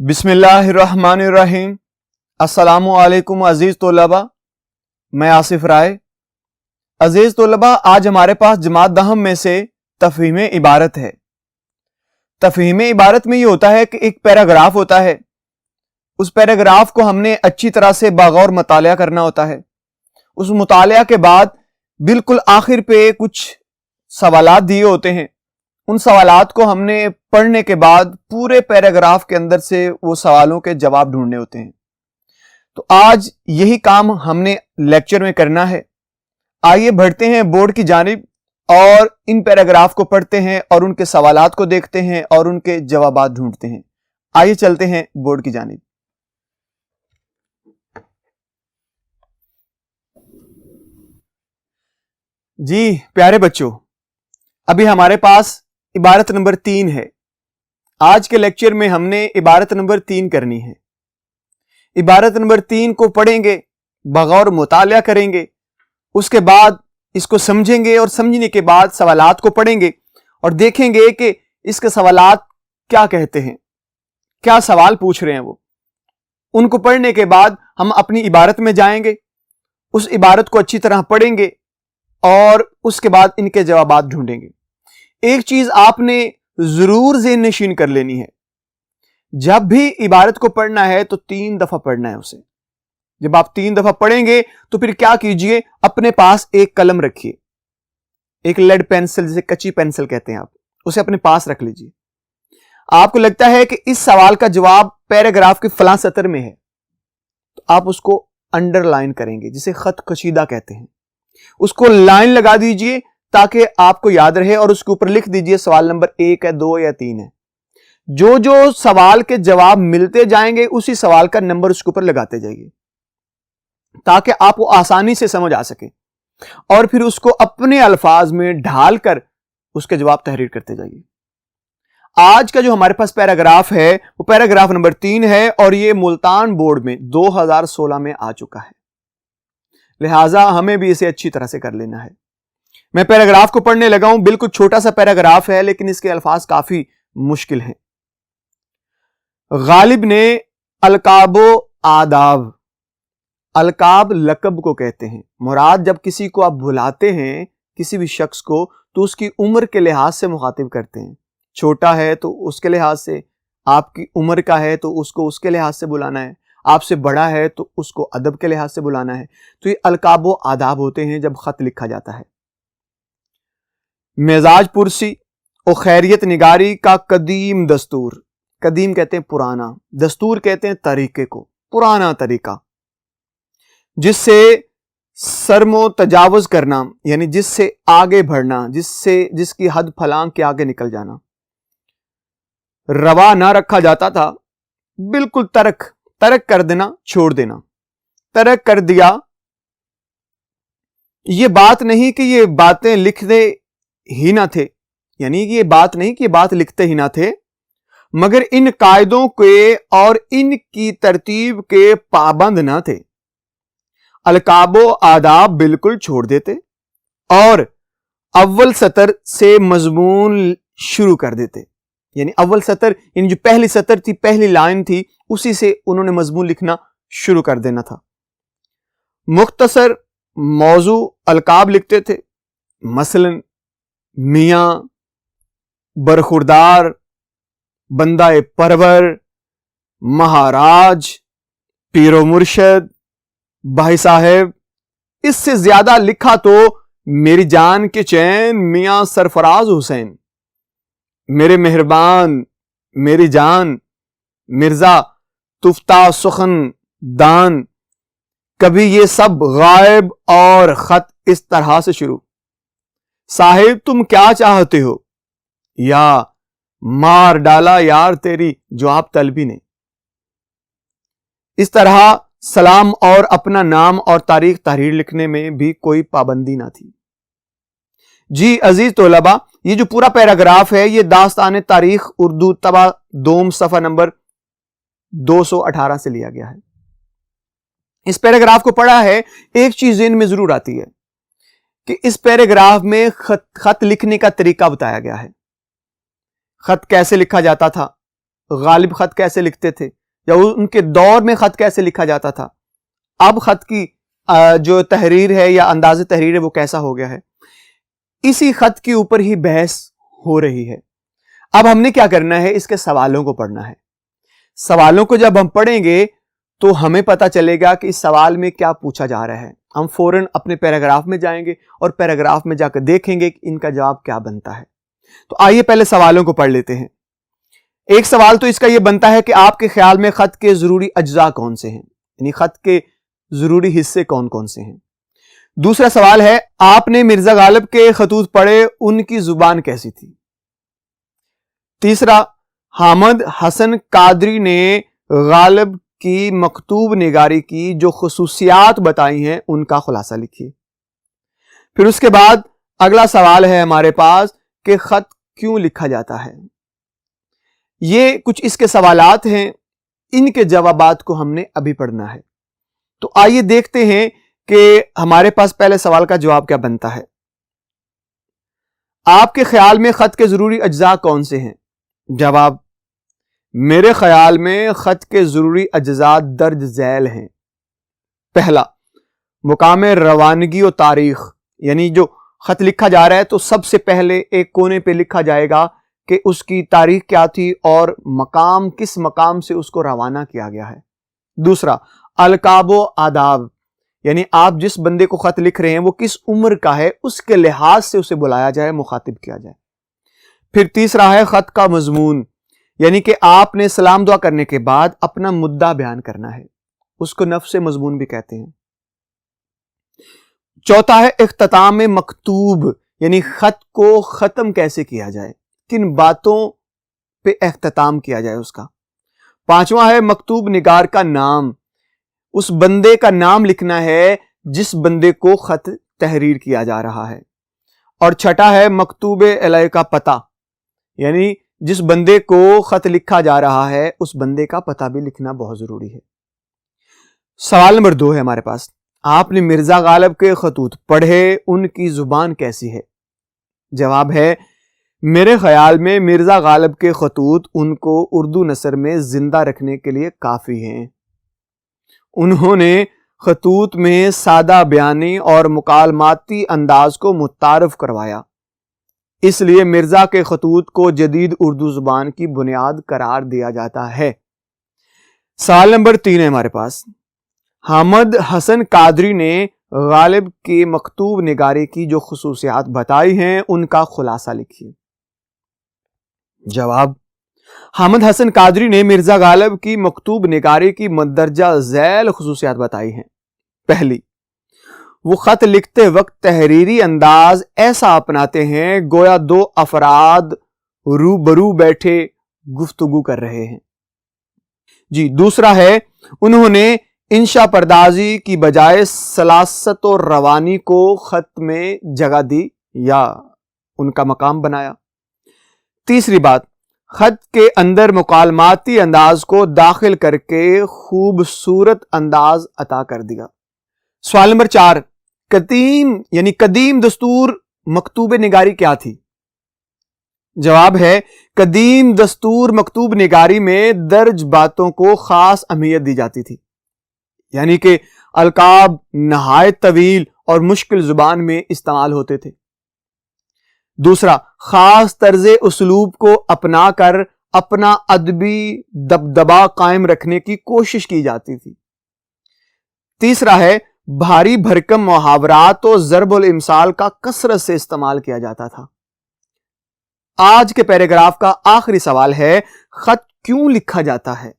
بسم اللہ الرحمن الرحیم۔ السلام علیکم عزیز طلباء، میں آصف رائے۔ عزیز طلباء، آج ہمارے پاس جماعت دہم میں سے تفہیم عبارت ہے۔ تفہیم عبارت میں یہ ہوتا ہے کہ ایک پیراگراف ہوتا ہے، اس پیراگراف کو ہم نے اچھی طرح سے باغور مطالعہ کرنا ہوتا ہے۔ اس مطالعہ کے بعد بالکل آخر پہ کچھ سوالات دیے ہوتے ہیں، ان سوالات کو ہم نے پڑھنے کے بعد پورے پیراگراف کے اندر سے وہ سوالوں کے جواب ڈھونڈنے ہوتے ہیں۔ تو آج یہی کام ہم نے لیکچر میں کرنا ہے۔ آئیے بڑھتے ہیں بورڈ کی جانب اور ان پیراگراف کو پڑھتے ہیں اور ان کے سوالات کو دیکھتے ہیں اور ان کے جوابات ڈھونڈتے ہیں۔ آئیے چلتے ہیں بورڈ کی جانب۔ جی پیارے بچوں، ابھی ہمارے پاس عبارت نمبر 3 ہے۔ آج کے لیکچر میں ہم نے عبارت نمبر 3 کرنی ہے۔ عبارت نمبر 3 کو پڑھیں گے، بغور مطالعہ کریں گے، اس کے بعد اس کو سمجھیں گے اور سمجھنے کے بعد سوالات کو پڑھیں گے اور دیکھیں گے کہ اس کے سوالات کیا کہتے ہیں، کیا سوال پوچھ رہے ہیں وہ۔ ان کو پڑھنے کے بعد ہم اپنی عبارت میں جائیں گے، اس عبارت کو اچھی طرح پڑھیں گے اور اس کے بعد ان کے جوابات ڈھونڈیں گے۔ ایک چیز آپ نے ضرور ذہن نشین کر لینی ہے، جب بھی عبارت کو پڑھنا ہے تو 3 دفعہ پڑھنا ہے اسے۔ جب آپ 3 دفعہ پڑھیں گے تو پھر کیا کیجئے، اپنے پاس ایک قلم رکھیے، ایک لیڈ پینسل، جسے کچی پینسل کہتے ہیں، آپ اسے اپنے پاس رکھ لیجئے۔ آپ کو لگتا ہے کہ اس سوال کا جواب پیراگراف کے فلاں سطر میں ہے تو آپ اس کو انڈر لائن کریں گے، جسے خط کشیدہ کہتے ہیں۔ اس کو لائن لگا دیجئے تاکہ آپ کو یاد رہے اور اس کے اوپر لکھ دیجئے سوال نمبر 1 ہے، 2 یا 3 ہے۔ جو جو سوال کے جواب ملتے جائیں گے اسی سوال کا نمبر اس کے اوپر لگاتے جائیے تاکہ آپ کو آسانی سے سمجھ آ سکے، اور پھر اس کو اپنے الفاظ میں ڈھال کر اس کے جواب تحریر کرتے جائیے۔ آج کا جو ہمارے پاس پیراگراف ہے وہ پیراگراف نمبر 3 ہے اور یہ ملتان بورڈ میں 2016 میں آ چکا ہے، لہٰذا ہمیں بھی اسے اچھی طرح سے کر لینا ہے۔ میں پیراگراف کو پڑھنے لگا ہوں، بالکل چھوٹا سا پیراگراف ہے لیکن اس کے الفاظ کافی مشکل ہیں۔ غالب نے القاب و آداب، القاب لقب کو کہتے ہیں۔ مراد جب کسی کو آپ بلاتے ہیں، کسی بھی شخص کو، تو اس کی عمر کے لحاظ سے مخاطب کرتے ہیں۔ چھوٹا ہے تو اس کے لحاظ سے، آپ کی عمر کا ہے تو اس کو اس کے لحاظ سے بلانا ہے، آپ سے بڑا ہے تو اس کو ادب کے لحاظ سے بلانا ہے۔ تو یہ القاب و آداب ہوتے ہیں جب خط لکھا جاتا ہے۔ مزاج پرسی اور خیریت نگاری کا قدیم دستور، قدیم کہتے ہیں پرانا، دستور کہتے ہیں طریقے کو، پرانا طریقہ، جس سے سرم و تجاوز کرنا، یعنی جس سے آگے بڑھنا، جس کی حد پھلانگ کے آگے نکل جانا روا نہ رکھا جاتا تھا۔ بالکل ترک کر دینا، چھوڑ دینا، ترک کر دیا۔ یہ بات نہیں کہ یہ باتیں لکھتے ہی نہ تھے، یعنی یہ بات نہیں کہ یہ بات لکھتے ہی نہ تھے، مگر ان قاعدوں کے اور ان کی ترتیب کے پابند نہ تھے۔ القاب و آداب بالکل چھوڑ دیتے اور اول سطر سے مضمون شروع کر دیتے، یعنی اول سطر، یعنی جو پہلی سطر تھی، پہلی لائن تھی، اسی سے انہوں نے مضمون لکھنا شروع کر دینا تھا۔ مختصر موضوع القاب لکھتے تھے، مثلا میاں، برخوردار، بندہ پرور، مہاراج، پیر و مرشد، بھائی صاحب۔ اس سے زیادہ لکھا تو میری جان کے چین میاں سرفراز حسین، میرے مہربان، میری جان مرزا تفتہ سخن دان۔ کبھی یہ سب غائب اور خط اس طرح سے شروع، صاحب تم کیا چاہتے ہو، یا مار ڈالا یار تیری جواب طلبی نے۔ اس طرح سلام اور اپنا نام اور تاریخ تحریر لکھنے میں بھی کوئی پابندی نہ تھی۔ جی عزیز طلباء، یہ جو پورا پیراگراف ہے یہ داستان تاریخ اردو طبع دوم صفحہ نمبر 218 سے لیا گیا ہے۔ اس پیراگراف کو پڑھا ہے، ایک چیز ذہن میں ضرور آتی ہے کہ اس پیراگراف میں خط لکھنے کا طریقہ بتایا گیا ہے۔ خط کیسے لکھا جاتا تھا، غالب خط کیسے لکھتے تھے، یا ان کے دور میں خط کیسے لکھا جاتا تھا، اب خط کی جو تحریر ہے یا انداز تحریر ہے وہ کیسا ہو گیا ہے، اسی خط کے اوپر ہی بحث ہو رہی ہے۔ اب ہم نے کیا کرنا ہے، اس کے سوالوں کو پڑھنا ہے۔ سوالوں کو جب ہم پڑھیں گے تو ہمیں پتا چلے گا کہ اس سوال میں کیا پوچھا جا رہا ہے۔ ہم فوراً اپنے پیراگراف میں جائیں گے اور پیراگراف میں جا کر دیکھیں گے کہ ان کا جواب کیا بنتا ہے۔ تو آئیے پہلے سوالوں کو پڑھ لیتے ہیں۔ ایک سوال تو اس کا یہ بنتا ہے کہ آپ کے خیال میں خط کے ضروری اجزاء کون سے ہیں، یعنی خط کے ضروری حصے کون کون سے ہیں۔ دوسرا سوال ہے، آپ نے مرزا غالب کے خطوط پڑھے، ان کی زبان کیسی تھی۔ تیسرا، حامد حسن قادری نے غالب کی مکتوب نگاری کی جو خصوصیات بتائی ہیں ان کا خلاصہ لکھیے۔ پھر اس کے بعد اگلا سوال ہے ہمارے پاس کہ خط کیوں لکھا جاتا ہے۔ یہ کچھ اس کے سوالات ہیں، ان کے جوابات کو ہم نے ابھی پڑھنا ہے۔ تو آئیے دیکھتے ہیں کہ ہمارے پاس پہلے سوال کا جواب کیا بنتا ہے۔ آپ کے خیال میں خط کے ضروری اجزاء کون سے ہیں؟ جواب، میرے خیال میں خط کے ضروری اجزاء درج ذیل ہیں۔ پہلا، مقام روانگی و تاریخ، یعنی جو خط لکھا جا رہا ہے تو سب سے پہلے ایک کونے پہ لکھا جائے گا کہ اس کی تاریخ کیا تھی اور مقام، کس مقام سے اس کو روانہ کیا گیا ہے۔ دوسرا، القاب و آداب، یعنی آپ جس بندے کو خط لکھ رہے ہیں وہ کس عمر کا ہے، اس کے لحاظ سے اسے بلایا جائے، مخاطب کیا جائے۔ پھر تیسرا ہے خط کا مضمون، یعنی کہ آپ نے سلام دعا کرنے کے بعد اپنا مدعا بیان کرنا ہے، اس کو نفس مضمون بھی کہتے ہیں۔ چوتھا ہے اختتام مکتوب، یعنی خط کو ختم کیسے کیا جائے، کن باتوں پہ اختتام کیا جائے اس کا۔ پانچواں ہے مکتوب نگار کا نام، اس بندے کا نام لکھنا ہے جس بندے کو خط تحریر کیا جا رہا ہے۔ اور چھٹا ہے مکتوب علیہ کا پتہ، یعنی جس بندے کو خط لکھا جا رہا ہے اس بندے کا پتہ بھی لکھنا بہت ضروری ہے۔ سوال نمبر 2 ہے ہمارے پاس، آپ نے مرزا غالب کے خطوط پڑھے، ان کی زبان کیسی ہے۔ جواب ہے، میرے خیال میں مرزا غالب کے خطوط ان کو اردو نثر میں زندہ رکھنے کے لیے کافی ہیں۔ انہوں نے خطوط میں سادہ بیانی اور مکالماتی انداز کو متعارف کروایا، اس لیے مرزا کے خطوط کو جدید اردو زبان کی بنیاد قرار دیا جاتا ہے۔ سوال نمبر 3 ہے ہمارے پاس، حامد حسن قادری نے غالب کی مکتوب نگاری کی جو خصوصیات بتائی ہیں ان کا خلاصہ لکھیے۔ جواب، حامد حسن قادری نے مرزا غالب کی مکتوب نگاری کی مندرجہ ذیل خصوصیات بتائی ہیں۔ پہلی، وہ خط لکھتے وقت تحریری انداز ایسا اپناتے ہیں گویا 2 افراد روبرو بیٹھے گفتگو کر رہے ہیں۔ جی، دوسرا ہے انہوں نے انشا پردازی کی بجائے سلاست و روانی کو خط میں جگہ دی یا ان کا مقام بنایا۔ تیسری بات، خط کے اندر مکالماتی انداز کو داخل کر کے خوبصورت انداز عطا کر دیا۔ سوال نمبر 4، قدیم دستور مکتوب نگاری کیا تھی؟ جواب ہے، قدیم دستور مکتوب نگاری میں درج باتوں کو خاص اہمیت دی جاتی تھی، یعنی کہ القاب نہایت طویل اور مشکل زبان میں استعمال ہوتے تھے۔ دوسرا، خاص طرز اسلوب کو اپنا کر اپنا ادبی دبدبہ قائم رکھنے کی کوشش کی جاتی تھی۔ تیسرا ہے بھاری بھرکم محاورات و ضرب الامثال کا کثرت سے استعمال کیا جاتا تھا۔ آج کے پیراگراف کا آخری سوال ہے، خط کیوں لکھا جاتا ہے؟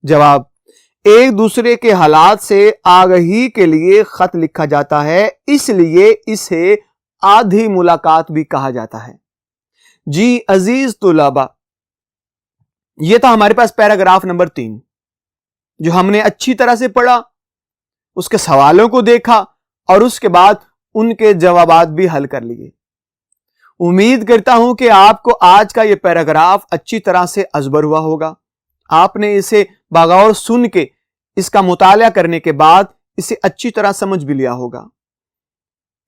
جواب، ایک دوسرے کے حالات سے آگہی کے لیے خط لکھا جاتا ہے، اس لیے اسے آدھی ملاقات بھی کہا جاتا ہے۔ جی عزیز طلباء، یہ تھا ہمارے پاس پیراگراف نمبر 3 جو ہم نے اچھی طرح سے پڑھا، اس کے سوالوں کو دیکھا اور اس کے بعد ان کے جوابات بھی حل کر لیے۔ امید کرتا ہوں کہ آپ کو آج کا یہ پیراگراف اچھی طرح سے ازبر ہوا ہوگا۔ آپ نے اسے بغور سن کے اس کا مطالعہ کرنے کے بعد اسے اچھی طرح سمجھ بھی لیا ہوگا۔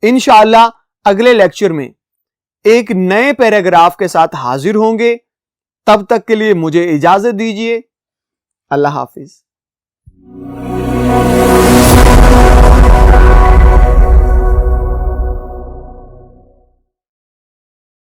انشاءاللہ اگلے لیکچر میں ایک نئے پیراگراف کے ساتھ حاضر ہوں گے۔ تب تک کے لیے مجھے اجازت دیجیے۔ اللہ حافظ.